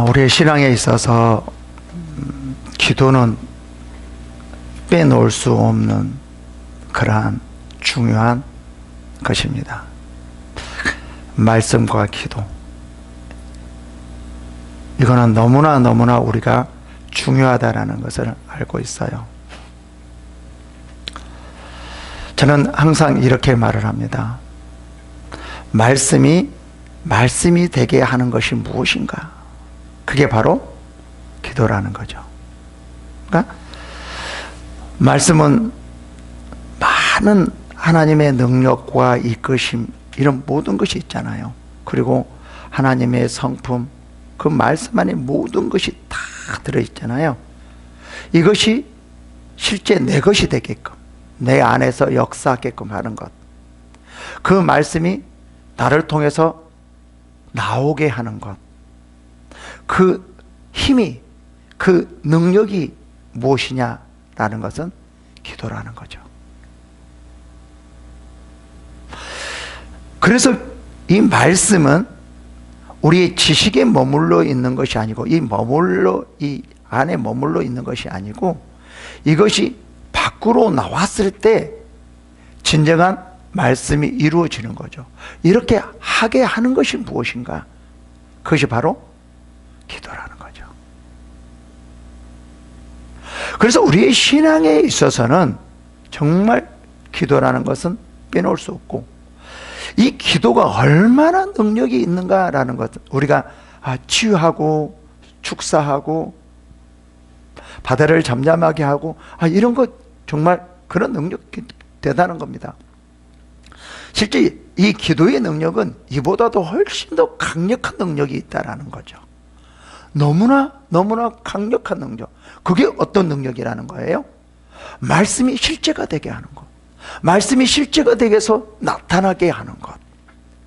우리의 신앙에 있어서 기도는 빼놓을 수 없는 그러한 중요한 것입니다. 말씀과 기도, 이거는 너무나 우리가 중요하다라는 것을 알고 있어요. 저는 항상 이렇게 말을 합니다. 말씀이 되게 하는 것이 무엇인가? 그게 바로 기도라는 거죠. 그러니까 말씀은 많은 하나님의 능력과 이끄심, 이런 모든 것이 있잖아요. 그리고 하나님의 성품, 그 말씀 안에 모든 것이 다 들어있잖아요. 이것이 실제 내 것이 되게끔, 내 안에서 역사하게끔 하는 것, 그 말씀이 나를 통해서 나오게 하는 것, 그 힘이, 그 능력이 무엇이냐라는 것은 기도라는 거죠. 그래서 이 말씀은 우리의 지식에 머물러 있는 것이 아니고, 이 안에 머물러 있는 것이 아니고, 이것이 밖으로 나왔을 때 진정한 말씀이 이루어지는 거죠. 이렇게 하게 하는 것이 무엇인가? 그것이 바로 기도라는 거죠. 그래서 우리의 신앙에 있어서는 정말 기도라는 것은 빼놓을 수 없고, 이 기도가 얼마나 능력이 있는가라는 것, 우리가 치유하고 축사하고 바다를 잠잠하게 하고 이런 것, 정말 그런 능력이 대단한 겁니다. 실제 이 기도의 능력은 이보다도 훨씬 더 강력한 능력이 있다라는 거죠. 너무나 강력한 능력. 그게 어떤 능력이라는 거예요? 말씀이 실제가 되게 하는 것, 말씀이 실제가 되게 해서 나타나게 하는 것,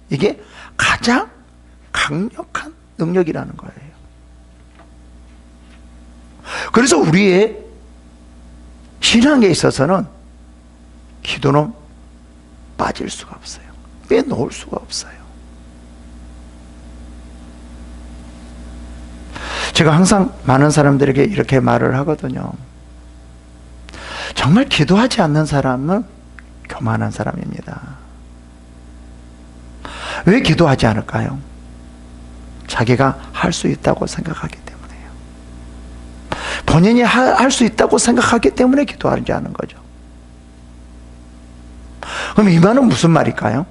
이게 가장 강력한 능력이라는 거예요. 그래서 우리의 신앙에 있어서는 기도는 빠질 수가 없어요. 빼놓을 수가 없어요. 제가 항상 많은 사람들에게 이렇게 말을 하거든요. 정말 기도하지 않는 사람은 교만한 사람입니다. 왜 기도하지 않을까요? 자기가 할 수 있다고 생각하기 때문에요. 본인이 할 수 있다고 생각하기 때문에 기도하지 않은 거죠. 그럼 이 말은 무슨 말일까요?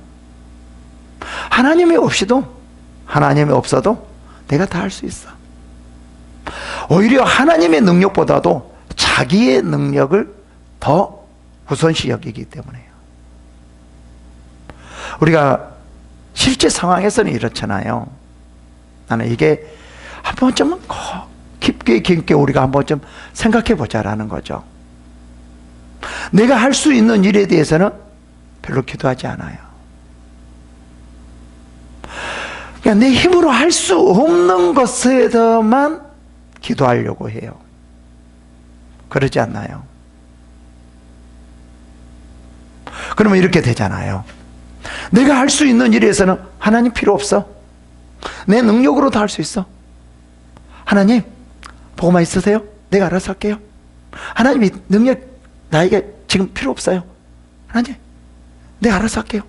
하나님이 없어도 내가 다 할 수 있어. 오히려 하나님의 능력보다도 자기의 능력을 더 우선시 여기기 때문에요. 우리가 실제 상황에서는 이렇잖아요. 나는 이게 한 번쯤은 깊게 우리가 한 번쯤 생각해 보자라는 거죠. 내가 할 수 있는 일에 대해서는 별로 기도하지 않아요. 그러니까 내 힘으로 할 수 없는 것에서만 기도하려고 해요. 그러지 않나요? 그러면 이렇게 되잖아요. 내가 할 수 있는 일에서는 하나님 필요 없어. 내 능력으로 다 할 수 있어. 하나님, 보고만 있으세요. 내가 알아서 할게요. 하나님이 능력 나에게 지금 필요 없어요. 하나님, 내가 알아서 할게요.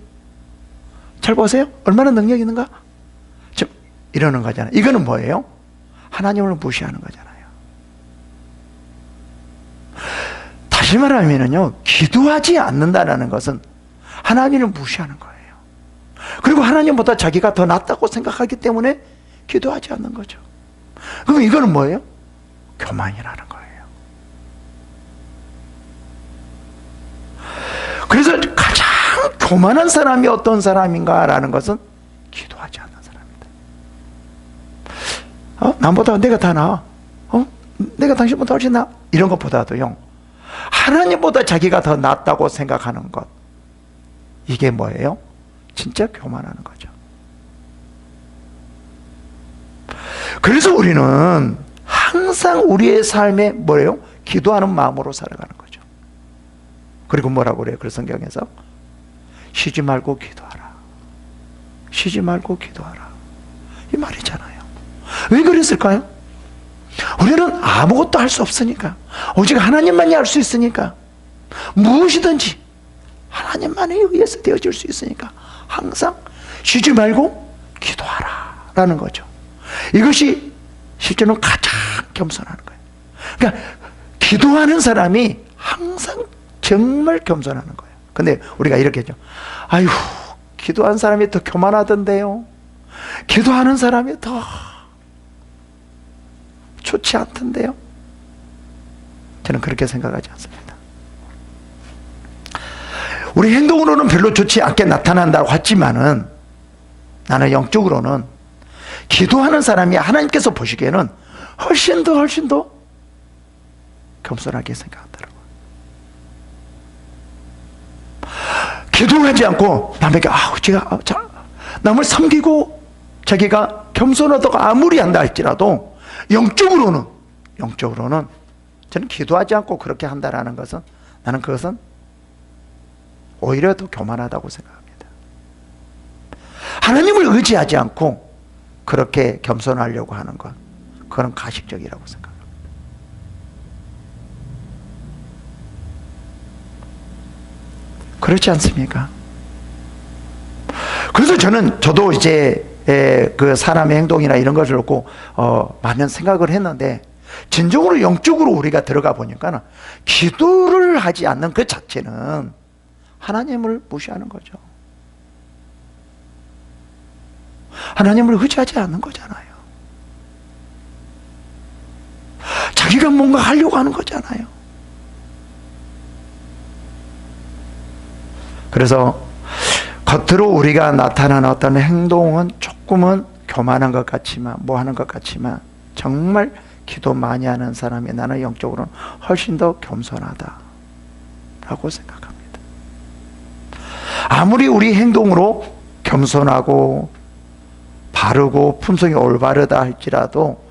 잘 보세요. 얼마나 능력이 있는가? 지금 이러는 거잖아요. 이거는 뭐예요? 하나님을 무시하는 거잖아요. 다시 말하면요, 기도하지 않는다는 것은 하나님을 무시하는 거예요. 그리고 하나님보다 자기가 더 낫다고 생각하기 때문에 기도하지 않는 거죠. 그럼 이거는 뭐예요? 교만이라는 거예요. 그래서 가장 교만한 사람이 어떤 사람인가라는 것은 기도하지 않는 사람입니다. 남보다 내가 다 나아. 내가 당신보다 훨씬 나아. 이런 것보다도요, 하나님보다 자기가 더 낫다고 생각하는 것, 이게 뭐예요? 진짜 교만하는 거죠. 그래서 우리는 항상 우리의 삶에 뭐예요? 기도하는 마음으로 살아가는 거죠. 그리고 뭐라고 그래요? 그 성경에서 쉬지 말고 기도하라. 쉬지 말고 기도하라. 이 말이잖아요. 왜 그랬을까요? 우리는 아무것도 할 수 없으니까, 오직 하나님만이 할 수 있으니까, 무엇이든지 하나님만에 의해서 되어질 수 있으니까 항상 쉬지 말고 기도하라 라는 거죠. 이것이 실제로는 가장 겸손하는 거예요. 그러니까 기도하는 사람이 항상 정말 겸손하는 거예요. 근데 우리가 이렇게 하죠. 아유, 기도한 사람이 더 교만하던데요, 기도하는 사람이 더 좋지 않던데요. 저는 그렇게 생각하지 않습니다. 우리 행동으로는 별로 좋지 않게 나타난다고 하지만은, 나는 영적으로는 기도하는 사람이 하나님께서 보시기에는 훨씬 더 겸손하게 생각한다고. 기도하지 않고 남에게 남을 섬기고 자기가 겸손하다고 아무리 한다 할지라도 영적으로는 저는 기도하지 않고 그렇게 한다라는 것은, 나는 그것은 오히려 더 교만하다고 생각합니다. 하나님을 의지하지 않고 그렇게 겸손하려고 하는 것, 그건 가식적이라고 생각합니다. 그렇지 않습니까? 그래서 저도 이제 그 사람의 행동이나 이런 것을 놓고 많은 생각을 했는데, 진정으로 영적으로 우리가 들어가 보니까 기도를 하지 않는 그 자체는 하나님을 무시하는 거죠. 하나님을 의지하지 않는 거잖아요. 자기가 뭔가 하려고 하는 거잖아요. 그래서 겉으로 우리가 나타나는 어떤 행동은 조금은 교만한 것 같지만, 뭐 하는 것 같지만, 정말 기도 많이 하는 사람이 나는 영적으로는 훨씬 더 겸손하다라고 생각합니다. 아무리 우리 행동으로 겸손하고 바르고 품성이 올바르다 할지라도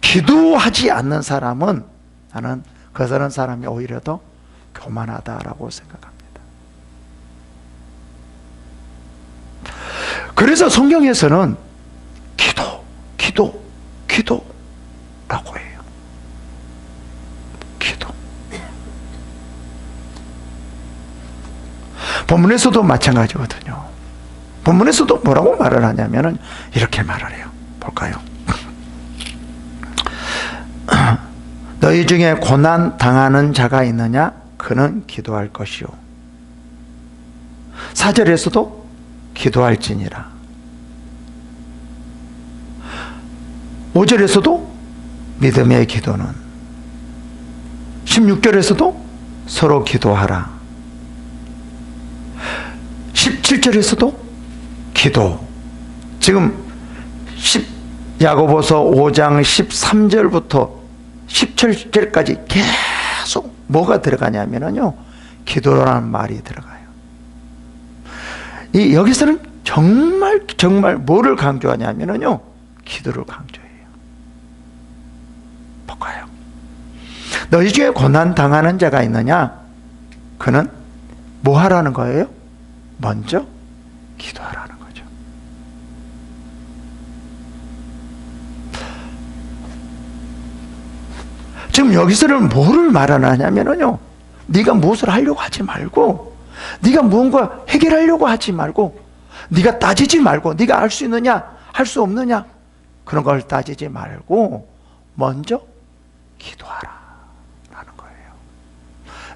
기도하지 않는 사람은, 나는 그런 사람이 오히려 더 교만하다라고 생각합니다. 그래서 성경에서는 기도라고 해요. 기도. 본문에서도 마찬가지거든요. 본문에서도 뭐라고 말을 하냐면은 이렇게 말을 해요. 볼까요? 너희 중에 고난 당하는 자가 있느냐? 그는 기도할 것이요. 4절에서도 기도할지니라. 5절에서도 믿음의 기도는, 16절에서도 서로 기도하라. 17절에서도 기도. 지금 야고보서 5장 13절부터 17절까지 계속 뭐가 들어가냐면요, 기도라는 말이 들어가요. 여기서는 정말 뭐를 강조하냐면요, 기도를 강조해요. 볼까요? 너희 중에 고난 당하는 자가 있느냐? 그는 뭐 하라는 거예요? 먼저 기도하라는 거죠. 지금 여기서는 뭐를 말하냐면요, 네가 무엇을 하려고 하지 말고, 네가 무언가 해결하려고 하지 말고, 네가 따지지 말고, 네가 할 수 있느냐 할 수 없느냐 그런 걸 따지지 말고 먼저 기도하라 라는 거예요.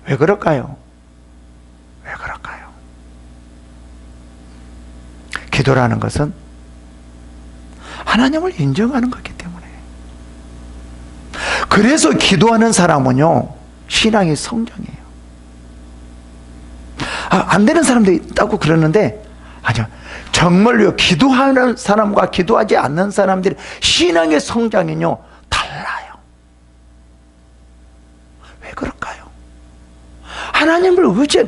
왜 그럴까요? 왜 그럴까요? 기도라는 것은 하나님을 인정하는 거기 때문에. 그래서 기도하는 사람은요, 신앙이 성장해요. 안 되는 사람도 있다고 그러는데, 아니요, 정말요, 기도하는 사람과 기도하지 않는 사람들의 신앙의 성장은요 달라요. 왜 그럴까요?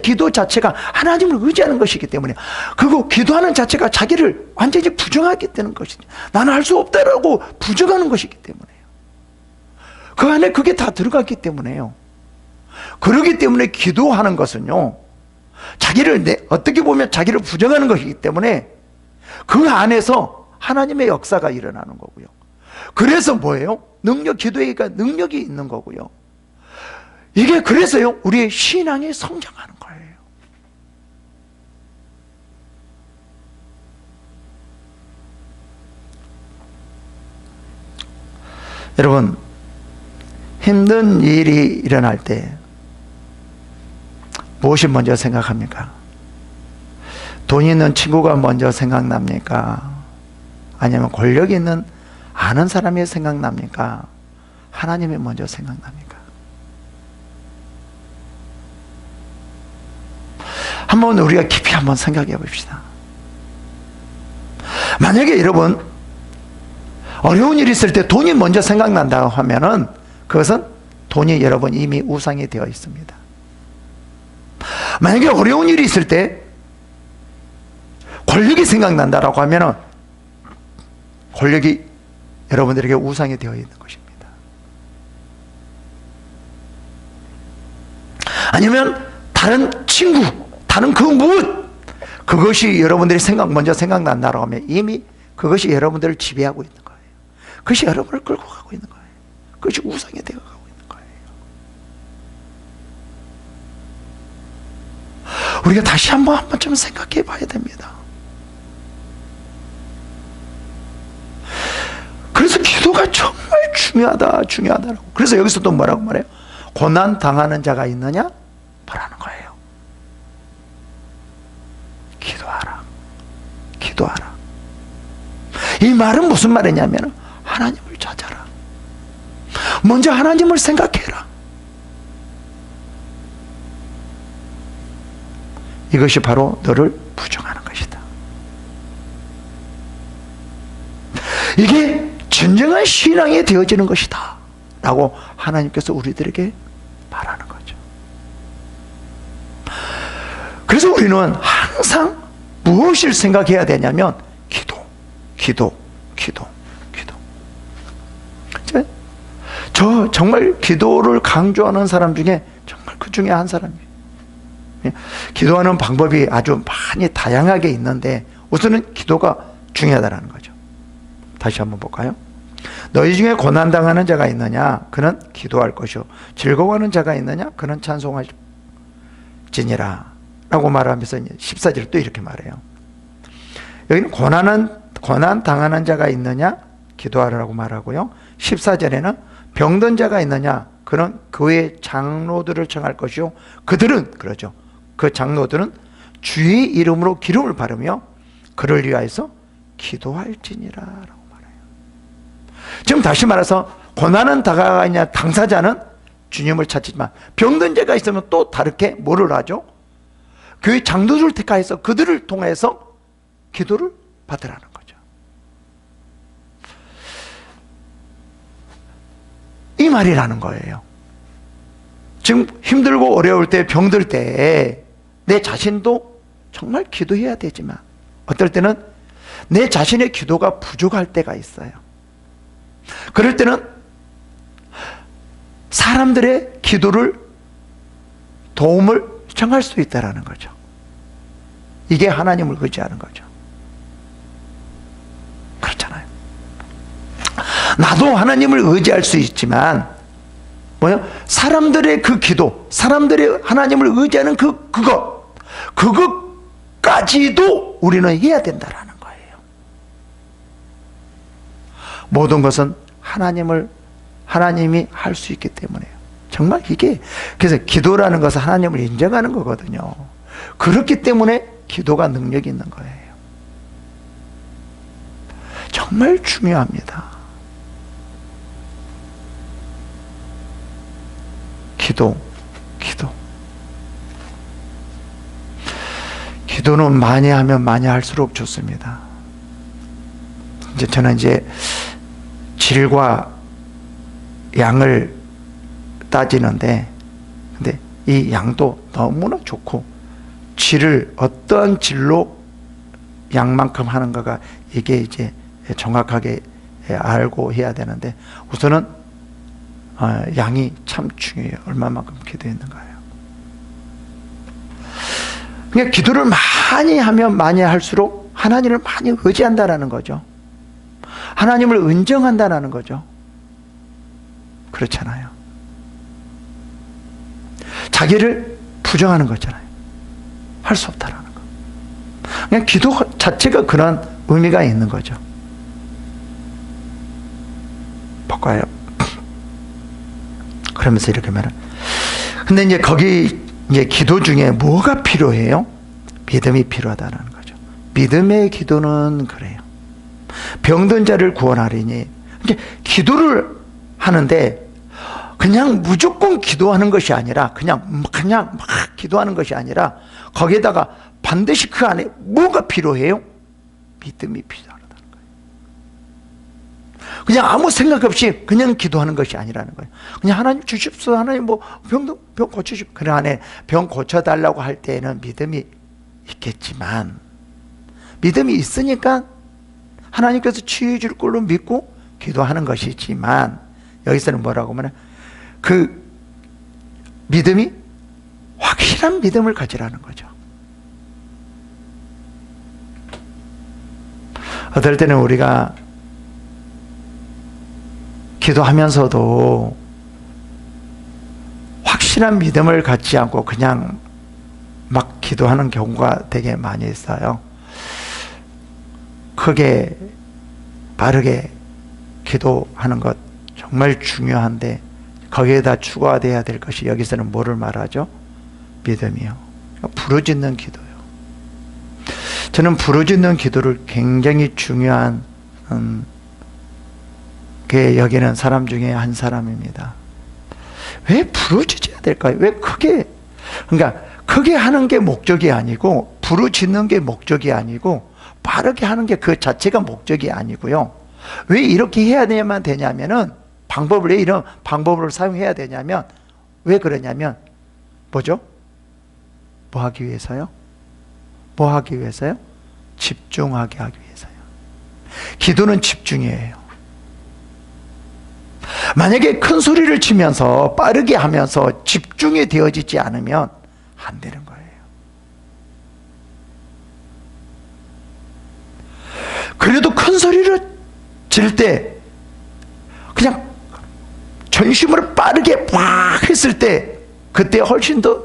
기도 자체가 하나님을 의지하는 것이기 때문에, 그리고 기도하는 자체가 자기를 완전히 부정하게 되는 것이죠. 나는 할 수 없다라고 부정하는 것이기 때문에요. 그 안에 그게 다 들어갔기 때문에요. 그렇기 때문에 기도하는 것은요, 어떻게 보면 자기를 부정하는 것이기 때문에 그 안에서 하나님의 역사가 일어나는 거고요. 그래서 뭐예요? 기도가 능력이 있는 거고요. 이게 그래서요, 우리의 신앙이 성장하는 거예요. 여러분, 힘든 일이 일어날 때 무엇이 먼저 생각합니까? 돈 있는 친구가 먼저 생각납니까? 아니면 권력이 있는 아는 사람이 생각납니까? 하나님이 먼저 생각납니까? 한번 우리가 깊이 한번 생각해 봅시다. 만약에 여러분 어려운 일이 있을 때 돈이 먼저 생각난다고 하면은 그것은 돈이 여러분 이미 우상이 되어 있습니다. 만약에 어려운 일이 있을 때 권력이 생각난다라고 하면은 권력이 여러분들에게 우상이 되어 있는 것입니다. 아니면 다른 친구, 다른 그 무엇, 그것이 여러분들이 먼저 생각난다라고 하면 이미 그것이 여러분들을 지배하고 있는 거예요. 그것이 여러분을 끌고 가고 있는 거예요. 그것이 우상이 되어 가고 있는 거예요. 우리가 다시 한 번쯤 생각해 봐야 됩니다. 그래서 기도가 정말 중요하다라고. 그래서 여기서 또 뭐라고 말해요? 고난 당하는 자가 있느냐? 뭐라는 거예요? 기도하라. 이 말은 무슨 말이냐면 하나님을 찾아라. 먼저 하나님을 생각해라. 이것이 바로 너를 부정하는 것이다. 이게 진정한 신앙이 되어지는 것이다 라고 하나님께서 우리들에게 말하는 거죠. 그래서 우리는 항상 무엇을 생각해야 되냐면 기도. 저 정말 기도를 강조하는 사람 중에 정말 그 중에 한 사람이에요. 기도하는 방법이 아주 많이 다양하게 있는데 우선은 기도가 중요하다는 거죠. 다시 한번 볼까요? 너희 중에 고난당하는 자가 있느냐? 그는 기도할 것이요. 즐거워하는 자가 있느냐? 그는 찬송할지니라 라고 말하면서 14절 또 이렇게 말해요. 여기는 고난 당하는 자가 있느냐? 기도하라고 말하고요. 14절에는 병든 자가 있느냐? 그는 그의 장로들을 청할 것이요. 그들은, 그러죠. 그 장로들은 주의 이름으로 기름을 바르며 그를 위하여서 기도할지니라 라고 말해요. 지금 다시 말해서 고난은 다가가냐? 당사자는 주님을 찾지만 병든 자가 있으면 또 다르게 뭐를 하죠? 교회 장로들을 택하여서 그들을 통해서 기도를 받으라는 거죠. 이 말이라는 거예요. 지금 힘들고 어려울 때, 병들 때 내 자신도 정말 기도해야 되지만 어떨 때는 내 자신의 기도가 부족할 때가 있어요. 그럴 때는 사람들의 도움을 청할 수 있다는 거죠. 이게 하나님을 의지하는 거죠. 그렇잖아요. 나도 하나님을 의지할 수 있지만 사람들의 그 기도, 사람들의 하나님을 의지하는 그것까지도 우리는 해야 된다라는 거예요. 모든 것은 하나님이 할 수 있기 때문에요. 정말 그래서 기도라는 것은 하나님을 인정하는 거거든요. 그렇기 때문에 기도가 능력이 있는 거예요. 정말 중요합니다. 기도는 많이 하면 많이 할수록 좋습니다. 저는 질과 양을 따지는데, 근데 이 양도 너무나 좋고, 질을 어떠한 질로 양만큼 하는가가 이게 정확하게 알고 해야 되는데, 우선은 양이 참 중요해요. 얼마만큼 기도했는가요. 그러니까 기도를 많이 하면 많이 할수록 하나님을 많이 의지한다라는 거죠. 하나님을 인정한다는 거죠. 그렇잖아요. 자기를 부정하는 거잖아요. 할 수 없다라는 거. 그냥 기도 자체가 그런 의미가 있는 거죠. 바꿔요. 그러면서 이렇게 말은. 근데 이제 거기 이제 기도 중에 뭐가 필요해요? 믿음이 필요하다는 거죠. 믿음의 기도는 그래요. 병든 자를 구원하리니. 이제 기도를 하는데 그냥 무조건 기도하는 것이 아니라 그냥 막 기도하는 것이 아니라 거기에다가 반드시 그 안에 뭐가 필요해요? 믿음이 필요하다는 거예요. 그냥 아무 생각 없이 그냥 기도하는 것이 아니라는 거예요. 그냥 하나님 주십시오. 하나님 뭐 병 고치십시오. 그 안에 병 고쳐달라고 할 때에는 믿음이 있겠지만 믿음이 있으니까 하나님께서 치유해 줄 걸로 믿고 기도하는 것이지만 여기서는 뭐라고 하면 그 믿음이 확실한 믿음을 가지라는 거죠. 어떨 때는 우리가 기도하면서도 확실한 믿음을 갖지 않고 그냥 막 기도하는 경우가 되게 많이 있어요. 크게 빠르게 기도하는 것 정말 중요한데 거기에다 추가되어야 될 것이 여기서는 뭐를 말하죠? 믿음이요. 부르짖는 기도요. 저는 부르짖는 기도를 굉장히 중요한 게 여기는 사람 중에 한 사람입니다. 왜 부르짖어야 될까요? 왜 크게, 그러니까 크게 하는 게 목적이 아니고 부르짖는 게 목적이 아니고 빠르게 하는 게 그 자체가 목적이 아니고요. 왜 이렇게 해야 되냐면은 왜 이런 방법을 사용해야 되냐면 왜 그러냐면 뭐죠? 뭐 하기 위해서요? 뭐 하기 위해서요? 집중하게 하기 위해서요. 기도는 집중이에요. 만약에 큰 소리를 치면서 빠르게 하면서 집중이 되어지지 않으면 안 되는 거예요. 그래도 큰 소리를 칠 때 그냥 전심으로 빠르게 막 했을 때 그때 훨씬 더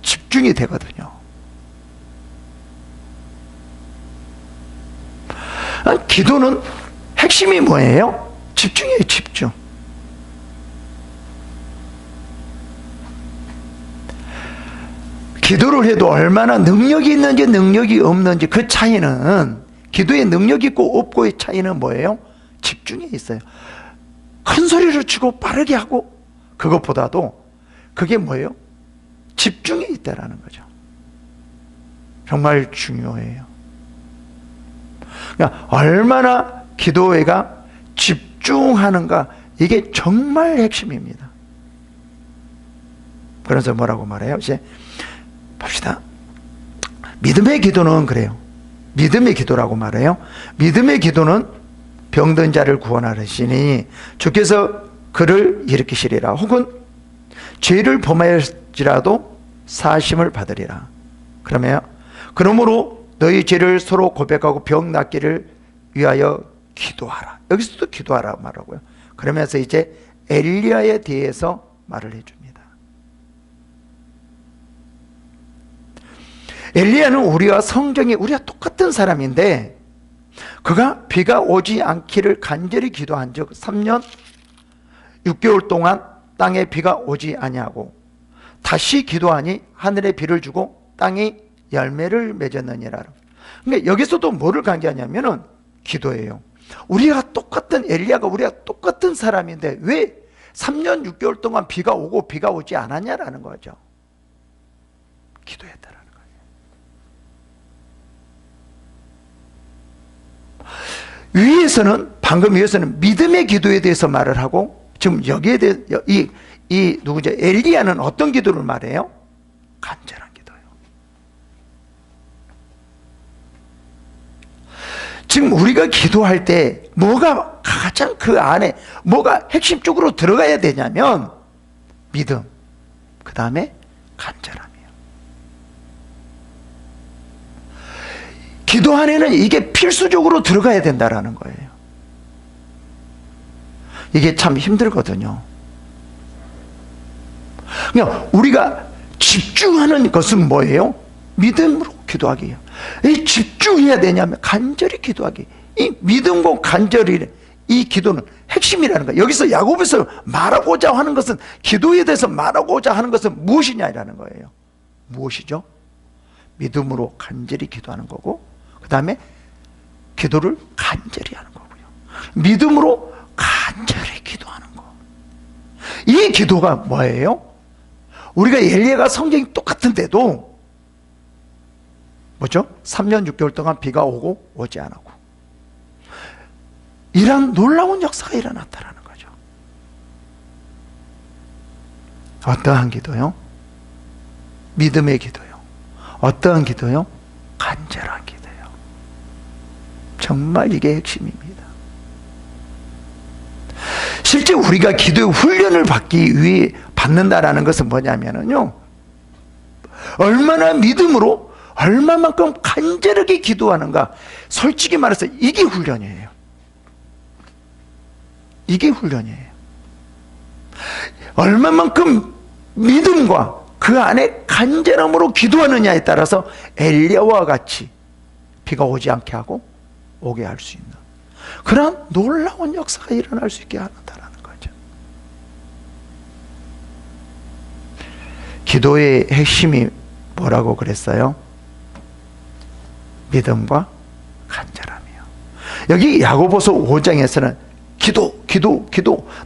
집중이 되거든요. 기도는 핵심이 뭐예요? 집중이에요. 집중. 기도를 해도 얼마나 능력이 있는지 능력이 없는지 그 차이는, 기도의 능력이 있고 없고의 차이는 뭐예요? 집중에 있어요. 큰 소리를 치고 빠르게 하고 그것보다도 그게 뭐예요? 집중에 있다라는 거죠. 정말 중요해요. 그러니까 얼마나 기도회가 집중하는가, 이게 정말 핵심입니다. 그래서 뭐라고 말해요? 이제 봅시다. 믿음의 기도는 그래요. 믿음의 기도라고 말해요. 믿음의 기도는 병든 자를 구원하시니 주께서 그를 일으키시리라. 혹은 죄를 범하였지라도 사심을 받으리라. 그러므로 너희 죄를 서로 고백하고 병 낫기를 위하여 기도하라. 여기서도 기도하라 말하고요. 그러면서 이제 엘리야에 대해서 말을 해줍니다. 엘리야는 우리와 똑같은 사람인데 그가 비가 오지 않기를 간절히 기도한 적 3년 6개월 동안 땅에 비가 오지 아니하고 다시 기도하니 하늘에 비를 주고 땅이 열매를 맺었느니라. 그러니까 여기서도 뭐를 관계하냐면은 기도예요. 엘리야가 우리가 똑같은 사람인데 왜 3년 6개월 동안 비가 오고 비가 오지 않았냐라는 거죠. 기도했다라는 거예요. 방금 위에서는 믿음의 기도에 대해서 말을 하고, 지금 여기에 대해 엘리야는 어떤 기도를 말해요? 간절한 기도예요. 지금 우리가 기도할 때 뭐가 가장 그 안에 뭐가 핵심적으로 들어가야 되냐면 믿음, 그 다음에 간절함이에요. 기도 안에는 이게 필수적으로 들어가야 된다라는 거예요. 이게 참 힘들거든요. 그냥 우리가 집중하는 것은 뭐예요? 믿음으로 기도하기예요. 이 집중해야 되냐면 간절히 기도하기. 이 믿음과 간절히, 이 기도는 핵심이라는 거예요. 여기서 야고보서 말하고자 하는 것은, 기도에 대해서 말하고자 하는 것은 무엇이냐라는 거예요. 무엇이죠? 믿음으로 간절히 기도하는 거고, 그 다음에 기도를 간절히 하는 거고요. 믿음으로 간절히 기도하는 거. 이 기도가 뭐예요? 우리가 엘리야가 성경이 똑같은데도 뭐죠? 3년 6개월 동안 비가 오고 오지 않았고, 이런 놀라운 역사가 일어났다는 거죠. 어떠한 기도요? 믿음의 기도요. 어떠한 기도요? 간절한 기도요. 정말 이게 핵심입니다. 실제 우리가 기도의 훈련을 받기 위해 받는다라는 것은 뭐냐면요, 얼마나 믿음으로, 얼마만큼 간절하게 기도하는가. 솔직히 말해서 이게 훈련이에요. 이게 훈련이에요. 얼마만큼 믿음과 그 안에 간절함으로 기도하느냐에 따라서 엘리야와 같이 비가 오지 않게 하고 오게 할 수 있는 그런 놀라운 역사가 일어날 수 있게 한다는 거죠. 기도의 핵심이 뭐라고 그랬어요? 믿음과 간절함이요. 여기 야고보서 5장에서는 기도.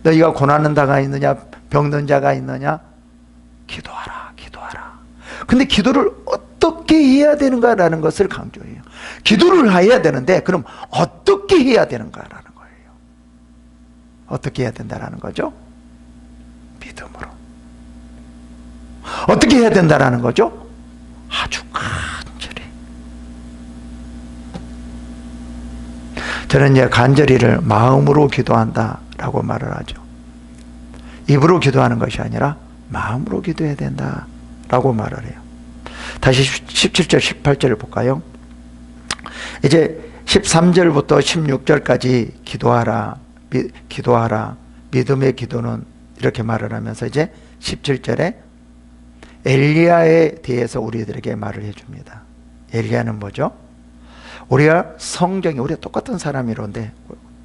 너희가 고난은 자가 있느냐, 병든 자가 있느냐, 기도하라. 근데 기도를 어떻게 해야 되는가라는 것을 강조해요. 기도를 해야 되는데 그럼 어떻게 해야 되는가라는 거예요. 어떻게 해야 된다라는 거죠? 믿음으로. 어떻게 해야 된다라는 거죠? 아주 간절히. 저는 이제 간절히를 마음으로 기도한다라고 말을 하죠. 입으로 기도하는 것이 아니라 마음으로 기도해야 된다라고 말을 해요. 다시 17절, 18절을 볼까요? 이제 13절부터 16절까지 기도하라. 믿음의 기도는 이렇게 말을 하면서 이제 17절에 엘리야에 대해서 우리들에게 말을 해줍니다. 엘리야는 뭐죠? 우리가 성경에, 우리가 똑같은 사람이론데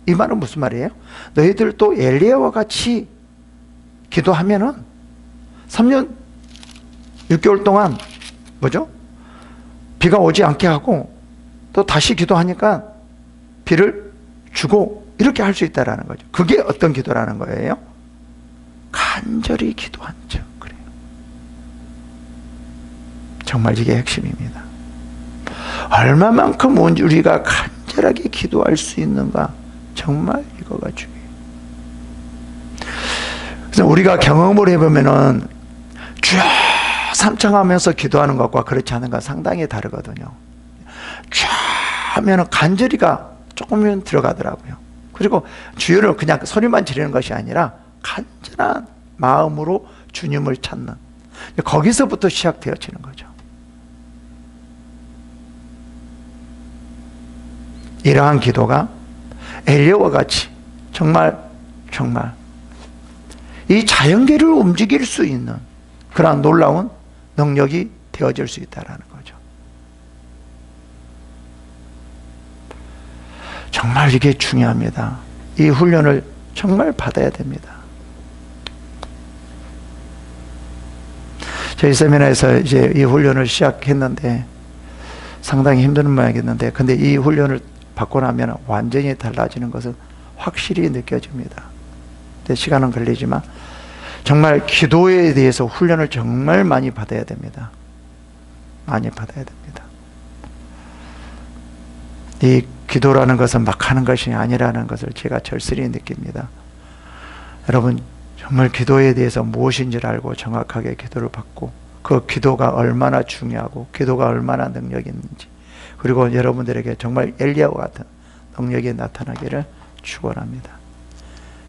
이 말은 무슨 말이에요? 너희들도 엘리야와 같이 기도하면은 3년 6개월 동안 뭐죠? 비가 오지 않게 하고 또 다시 기도하니까 비를 주고 이렇게 할 수 있다라는 거죠. 그게 어떤 기도라는 거예요? 간절히 기도한 척. 그래요. 정말 이게 핵심입니다. 얼마만큼 우리가 간절하게 기도할 수 있는가, 정말 이거가 중요해요. 그래서 우리가 경험을 해보면은 주여 삼창하면서 기도하는 것과 그렇지 않은 건 상당히 다르거든요. 쫙 하면은 간절히가 조금은 들어가더라고요. 그리고 주여를 그냥 소리만 지르는 것이 아니라 간절한 마음으로 주님을 찾는, 거기서부터 시작되어지는 거죠. 이러한 기도가 엘리야와 같이 정말 이 자연계를 움직일 수 있는 그러한 놀라운 능력이 되어질 수 있다는 거죠. 정말 이게 중요합니다. 이 훈련을 정말 받아야 됩니다. 저희 세미나에서 이제 이 훈련을 시작했는데 상당히 힘든 모양이었는데, 근데 이 훈련을 받고 나면 완전히 달라지는 것은 확실히 느껴집니다. 근데 시간은 걸리지만 정말 기도에 대해서 훈련을 정말 많이 받아야 됩니다. 많이 받아야 됩니다. 이 기도라는 것은 막 하는 것이 아니라는 것을 제가 절실히 느낍니다. 여러분, 정말 기도에 대해서 무엇인지를 알고 정확하게 기도를 받고, 그 기도가 얼마나 중요하고 기도가 얼마나 능력이 있는지, 그리고 여러분들에게 정말 엘리야와 같은 능력이 나타나기를 축원합니다.